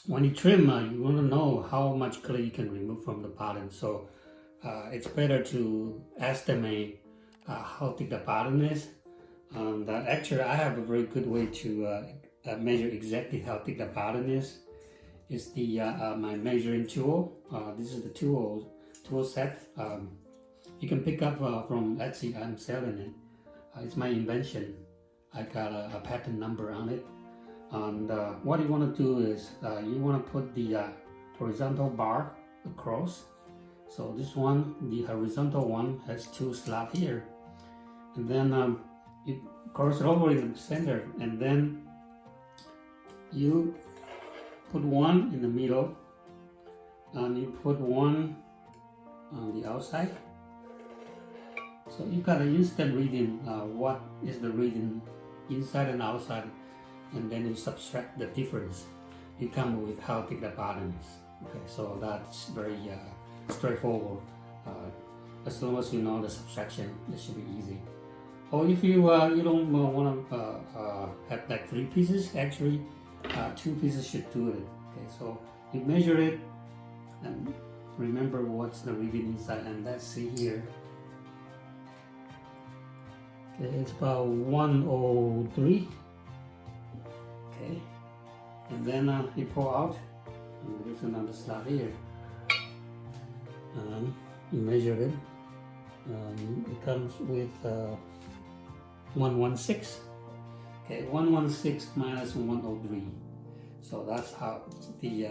when you trim, you want to know how much clay you can remove from the bottom. So it's better to estimate how thick the bottom is. And actually, I have a very good way to measure exactly how thick the bottom is. It's the my measuring tool. This is the tool set. You can pick up from Etsy. I'm selling it. It's my invention. I got a patent number on it. And what you want to do is you want to put the horizontal bar across. So this one, the horizontal one, has 2 slots here, and then you cross it over in the center, and then you put one in the middle, and you put one on the outside. So you got an instant reading. What is the reading inside and outside? And then you subtract the difference. You come up with how thick the bottom is. Okay, so that's very straightforward. As long as you know the subtraction, it should be easy. Or if you you don't want to have like 3 pieces, actually 2 pieces should do it. Okay, so you measure it and remember what's the reading inside, and let's see here. Okay, it's about 103. Okay, and then you pull out, and there's another slot here. You measure it. It comes with 116. Okay, 116 minus 103. So that's how the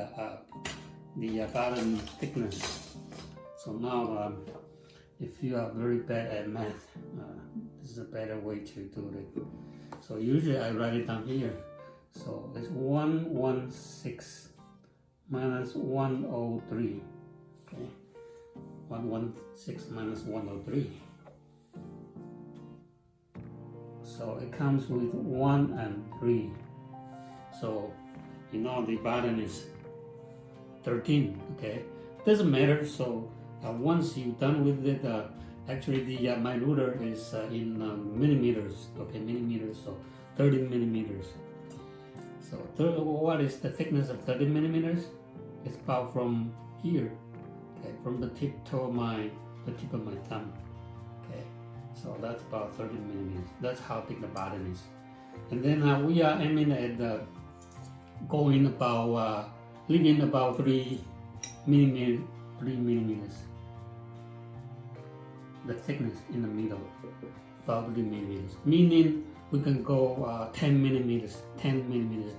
bottom thickness. So now, if you are very bad at math, this is a better way to do it. So usually I write it down here. So it's 116 minus 103. Okay, 116 minus 103. So it comes with 1 and 3. So you know the bottom is 13. Okay, doesn't matter. So once you're done with it, actually the my ruler is in millimeters. Okay, millimeters. So 13 millimeters. So what is the thickness of 30 millimeters? It's about from here, okay, from the tip to the tip of my thumb. Okay, so that's about 30 millimeters. That's how thick the bottom is. And then we are aiming at going about leaving about 3 millimeters. The thickness in the middle, about 3 millimeters. Meaning we can go 10 millimeters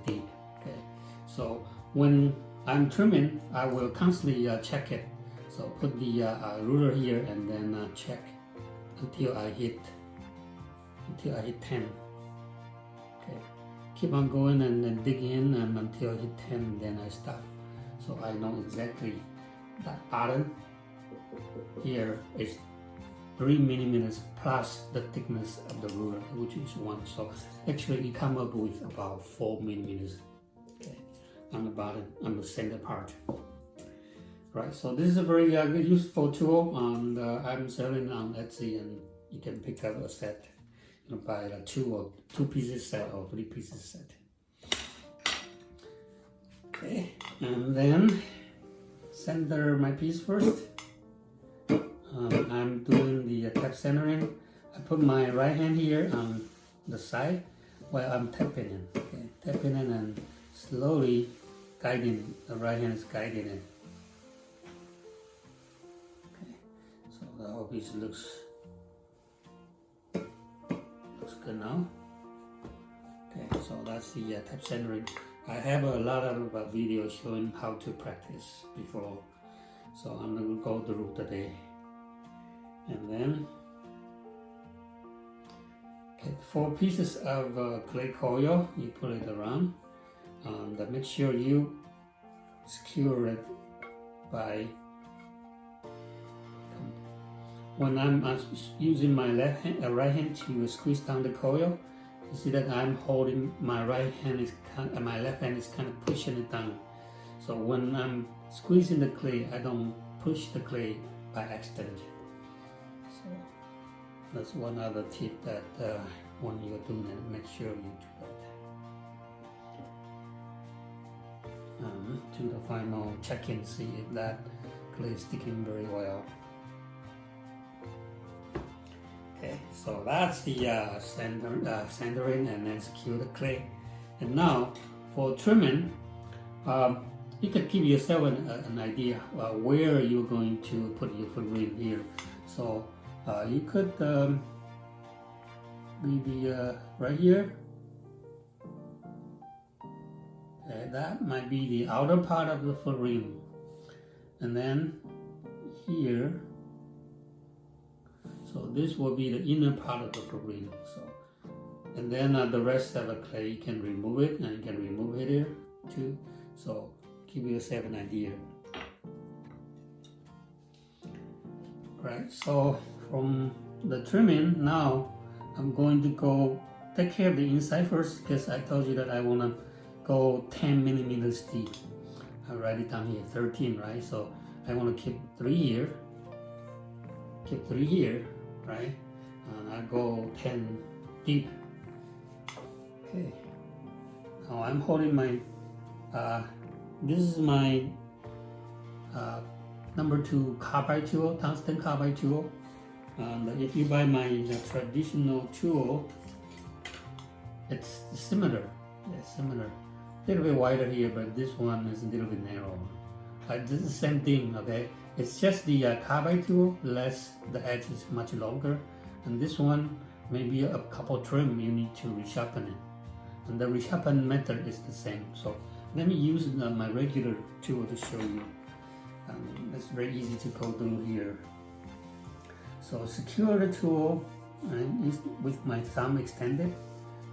deep. Okay, so when I'm trimming, I will constantly check it. So put the ruler here and then check until I hit 10. Okay, keep on going and then dig in and until I hit 10, then I stop. So I know exactly that bottom here is 3 millimeters plus the thickness of the ruler, which is 1. So actually you come up with about 4 millimeters, okay, on the bottom, on the center part. Right, so this is a very good, useful tool, and I'm selling on Etsy, and you can pick up a set. You know, buy a 2 pieces set or 3 pieces set. Okay, and then center my piece first. I'm doing the tap centering. I put my right hand here on the side while I'm tapping it. Okay, tapping it and slowly guiding it. The right hand is guiding it. Okay, so I hope it looks good now. Okay, so that's the tap centering. I have a lot of videos showing how to practice before, so I'm going to go through today. And then, okay, 4 pieces of clay coil, you put it around, and make sure you secure it by, when I'm using my right hand to squeeze down the coil, you see that I'm holding my right hand and my left hand is kind of pushing it down. So when I'm squeezing the clay, I don't push the clay by accident. So that's one other tip that when you're doing it, make sure you do that. to the final check-in, see if that clay is sticking very well. Okay, so that's the centering and then secure the clay. And now for trimming, you can give yourself an idea where you're going to put your foot ring here. So you could maybe right here. That might be the outer part of the foot ring, and then here. So this will be the inner part of the foot ring. So, and then the rest of the clay you can remove it, and you can remove it here too. So give yourself an idea. Right. So from the trimming, now I'm going to go take care of the inside first, because I told you that I want to go 10 millimeters deep. I write it down here, 13, right? So I want to keep 3 here, keep 3 here, right? And I go 10 deep. Okay. Now I'm holding my, this is my number 2 carbide tool, tungsten carbide tool. And if you buy my traditional tool, it's similar. Yeah, similar. A little bit wider here, but this one is a little bit narrower. This is the same thing, okay? It's just the carbide tool, less the edge is much longer. And this one, maybe a couple trim, you need to resharpen it. And the resharpen method is the same. So let me use my regular tool to show you. It's very easy to go through here. So secure the tool with my thumb extended,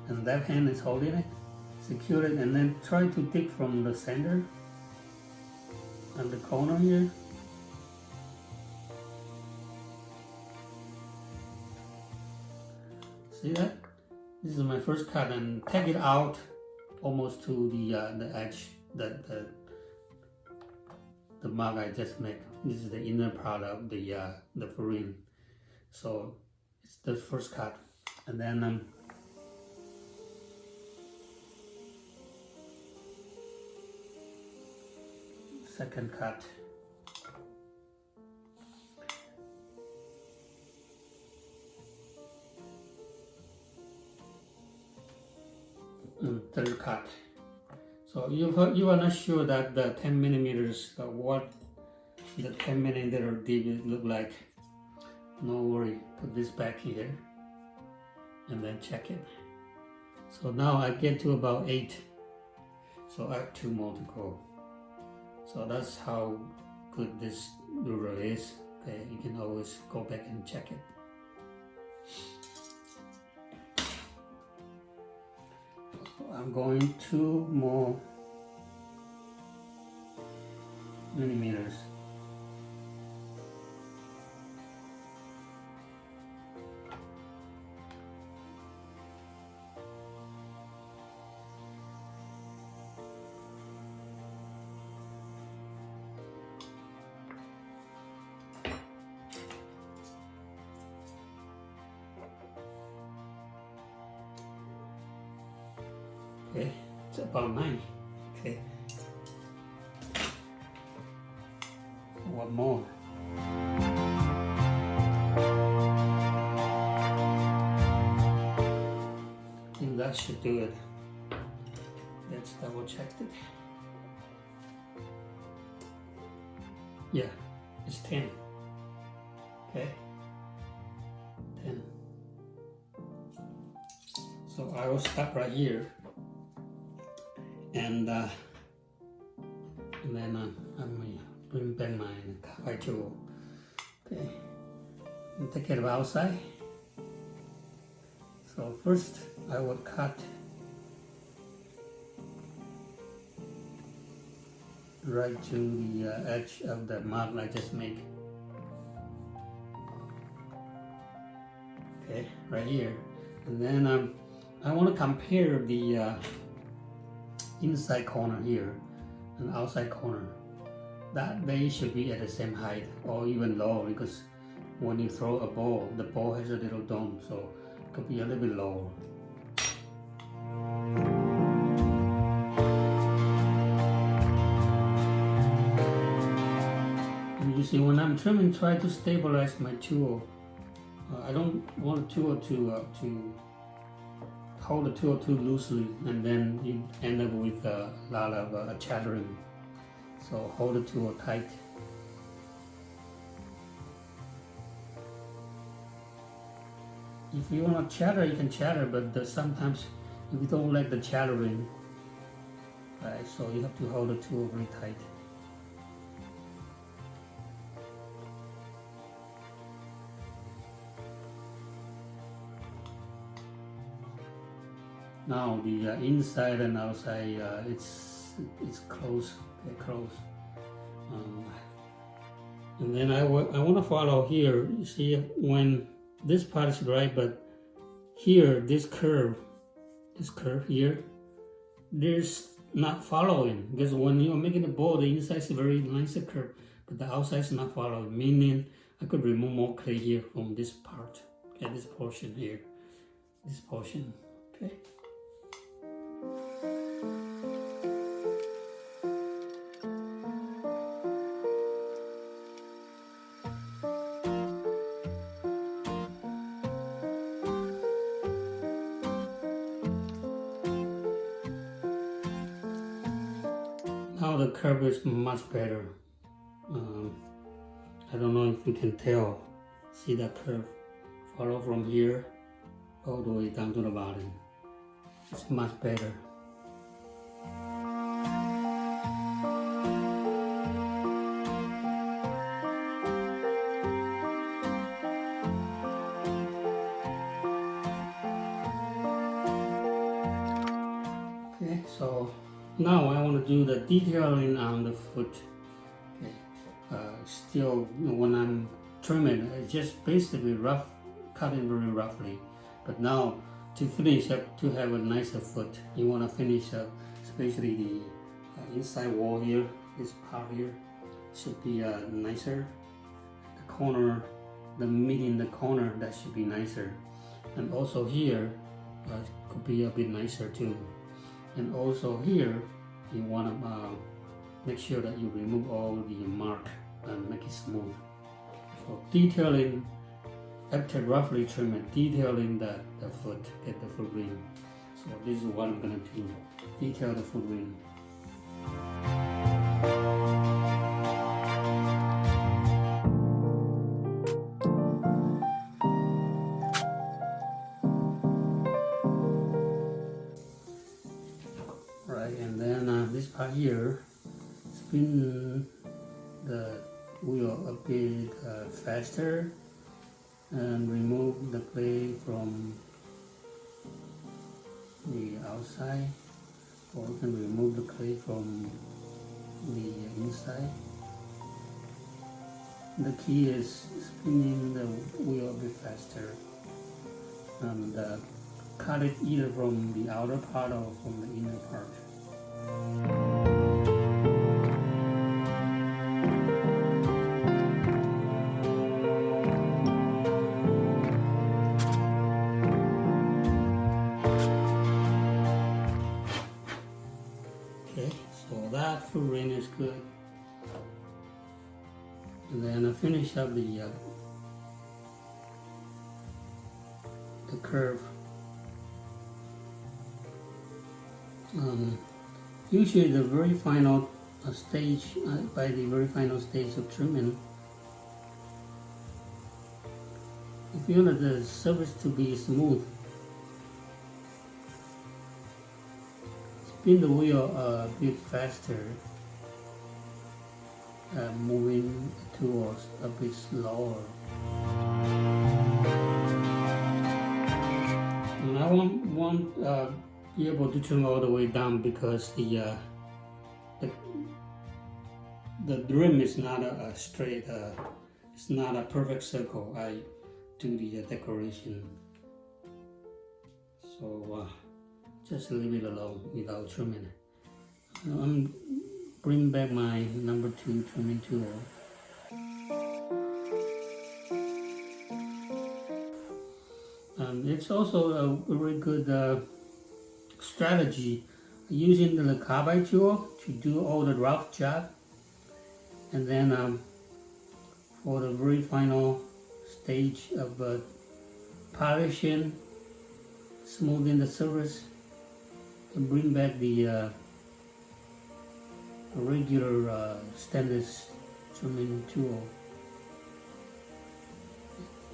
and that hand is holding it. Secure it, and then try to dig from the center and the corner here. See that? This is my first cut, and take it out almost to the edge, the mark I just made. This is the inner part of the foot ring. So it's the first cut, and then second cut, and third cut. So you are not sure that the 10 millimeters, what the 10 millimeter deep look like. No worry, put this back here and then check it. So now I get to about 8, so I have 2 more to go. So that's how good this ruler is. Okay, you can always go back and check it. So I'm going 2 more millimeters. Okay, it's about 9. Okay, one more. I think that should do it. Let's double check it. Yeah, it's 10. Okay, 10. So I will stop right here. And then I'm going to bring back my carbide tool. Okay, and take it outside. So first I will cut right to the edge of the mark I just made. Okay, right here. And then I want to compare the inside corner here and outside corner. That they should be at the same height or even lower, because when you throw a ball, the ball has a little dome, so it could be a little bit lower. see, when I'm trimming, try to stabilize my tool. I don't want the tool to hold the tool too loosely, and then you end up with a lot of chattering. So hold the tool tight. If you want to chatter, you can chatter, but sometimes if you don't like the chattering, right, so you have to hold the tool very tight. Now the inside and outside, it's close, okay, close. And then I want to follow here. You see, when this part is right, but here this curve here, there's not following, because when you're making the bowl, the inside is very nice curve, but the outside is not following. Meaning, I could remove more clay here from this part, okay, this portion here, this portion, okay. Now the curve is much better. I don't know if you can tell. See that curve? Follow from here all the way down to the bottom. It's much better. Okay, so now I want to do the detailing on the foot. Okay. Still, when I'm trimming, it's just basically rough, cutting very roughly. But now, to finish up, to have a nicer foot, you want to finish up, especially the inside wall here, this part here, should be nicer. The corner, the mid in the corner, that should be nicer. And also here, could be a bit nicer too. And also here, you want to make sure that you remove all the mark and make it smooth. So detailing, after roughly trimming, detailing the foot, get the foot ring. So this is what I'm going to do, detail the foot ring. Right, and then this part here, spin the wheel a bit faster and remove the clay from the outside, or you can remove the clay from the inside. The key is spinning the wheel a bit faster and cut it either from the outer part or from the inner part. Okay, so that foot ring is good. And then I finish up the curve. Usually the very final stage, by the very final stage of trimming, if you want the surface to be smooth, spin the wheel a bit faster, moving the tools a bit slower. And I won't be able to trim all the way down because the rim is not a straight, it's not a perfect circle. I do the decoration, so just leave it alone without trimming it. I'm bring back my number 2 trimming tool. It's also a very good strategy using the carbide tool to do all the rough job, and then for the very final stage of polishing, smoothing the surface, and bring back the regular stainless trimming tool.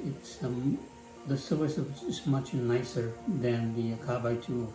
It's the surface is much nicer than the carbide tool.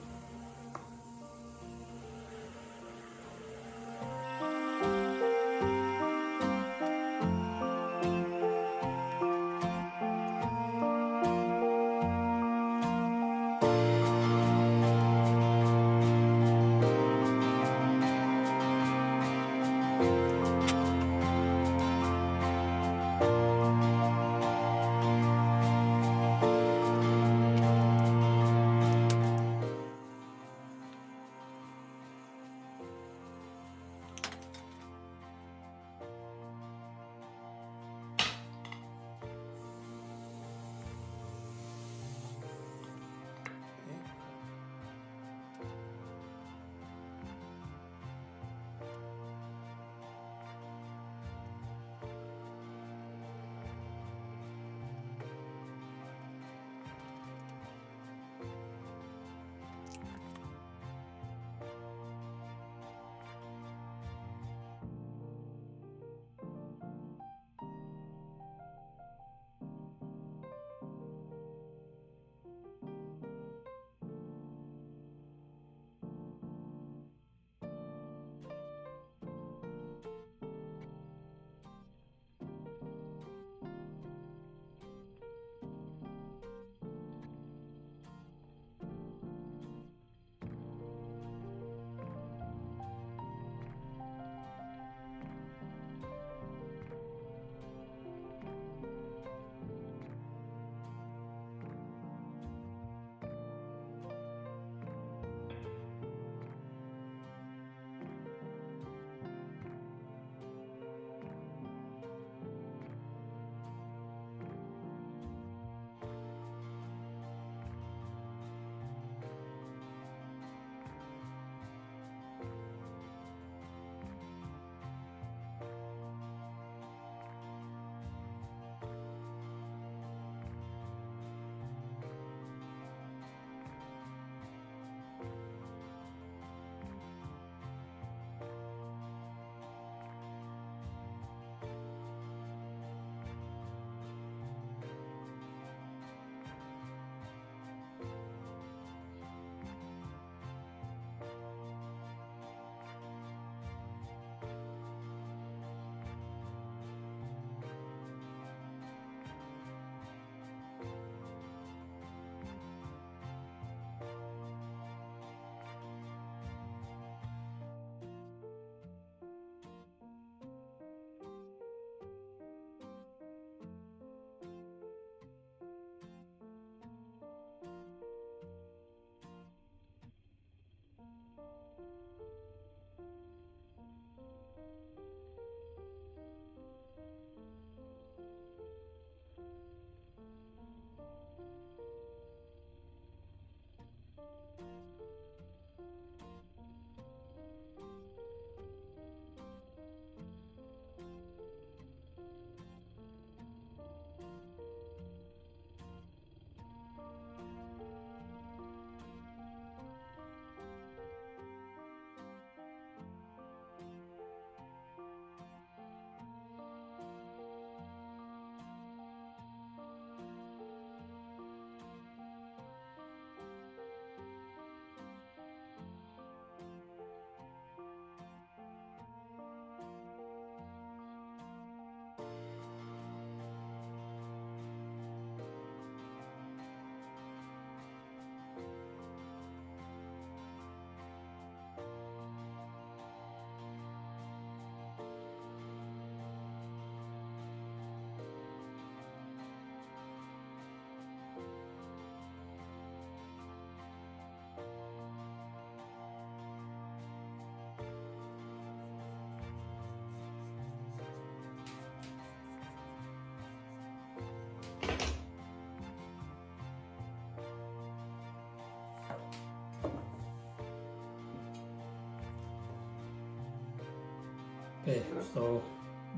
Okay, so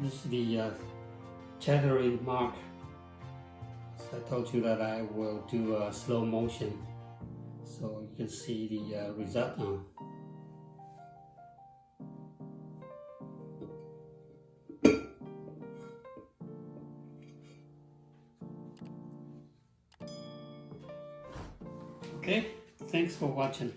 this is the chattering mark. So I told you that I will do a slow motion so you can see the result now. Okay, thanks for watching.